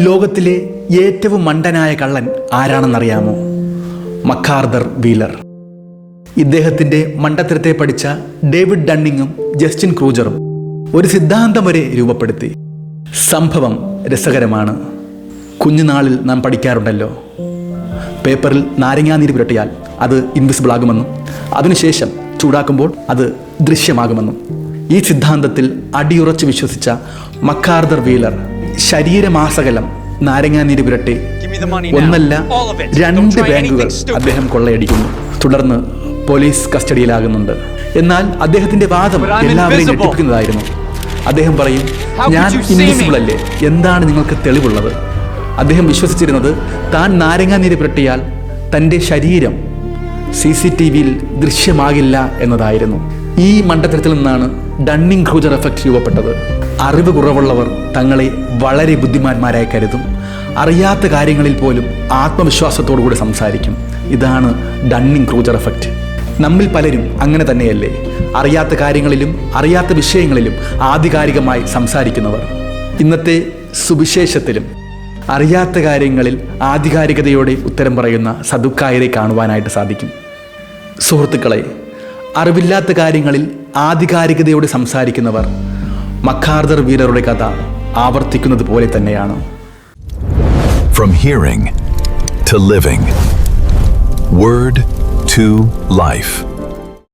ലോകത്തിലെ ഏറ്റവും മണ്ടനായ കള്ളൻ ആരാണെന്നറിയാമോ? മക്കാർദർ വീലർ. ഇദ്ദേഹത്തിൻ്റെ മണ്ടത്തരത്തെ പഠിച്ച ഡേവിഡ് ഡണ്ണിങ്ങും ജസ്റ്റിൻ ക്രൂജറും ഒരു സിദ്ധാന്തം വരെ രൂപപ്പെടുത്തി. സംഭവം രസകരമാണ്. കുഞ്ഞുനാളിൽ നാം പഠിക്കാറുണ്ടല്ലോ, പേപ്പറിൽ നാരങ്ങാനീര് പുരട്ടിയാൽ അത് ഇൻവിസിബിൾ ആകുമെന്നും അതിനുശേഷം ചൂടാക്കുമ്പോൾ അത് ദൃശ്യമാകുമെന്നും. ഈ സിദ്ധാന്തത്തിൽ അടിയുറച്ച് വിശ്വസിച്ച മക്കാർദർ വീലർ ശരീരമാസകലം നാരങ്ങാനീര് പുരട്ടി ഒന്നല്ല 2 ബാങ്കുകൾ അദ്ദേഹം കൊള്ളയടിക്കുന്നു. തുടർന്ന് പോലീസ് കസ്റ്റഡിയിലാകുന്നുണ്ട്. എന്നാൽ അദ്ദേഹത്തിന്റെ വാദം എല്ലാവരെയും ഞെട്ടിപ്പിക്കുന്നതായിരുന്നു. അദ്ദേഹം പറയും, ഞാൻ ഇൻവിസിബിൾ അല്ലേ, എന്താണ് നിങ്ങൾക്ക് തെളിവുള്ളത്? അദ്ദേഹം വിശ്വസിച്ചിരുന്നത് താൻ നാരങ്ങാനീര് പുരട്ടിയാൽ തൻ്റെ ശരീരം CCTVയിൽ ദൃശ്യമാകില്ല എന്നതായിരുന്നു. ഈ മണ്ടത്തരത്തിൽ നിന്നാണ് ഡണ്ണിങ് ക്രൂജർ എഫക്റ്റ് രൂപപ്പെട്ടത്. അറിവ് കുറവുള്ളവർ തങ്ങളെ വളരെ ബുദ്ധിമാന്മാരായി കരുതും. അറിയാത്ത കാര്യങ്ങളിൽ പോലും ആത്മവിശ്വാസത്തോടു കൂടി സംസാരിക്കും. ഇതാണ് ഡണ്ണിങ് ക്രൂജർ എഫക്റ്റ്. നമ്മിൽ പലരും അങ്ങനെ തന്നെയല്ലേ? അറിയാത്ത കാര്യങ്ങളിലും അറിയാത്ത വിഷയങ്ങളിലും ആധികാരികമായി സംസാരിക്കുന്നവർ. ഇന്നത്തെ സുവിശേഷത്തിലും അറിയാത്ത കാര്യങ്ങളിൽ ആധികാരികതയോടെ ഉത്തരം പറയുന്ന സദുക്കായരെ കാണുവാനായിട്ട് സാധിക്കും. സുഹൃത്തുക്കളെ, അറിവില്ലാത്ത കാര്യങ്ങളിൽ ആധികാരികതയോടെ സംസാരിക്കുന്നവർ മക്കാർദർ വീലറുടെ കഥ ആവർത്തിക്കുന്നത് പോലെ തന്നെയാണ്. From hearing to living, word to life.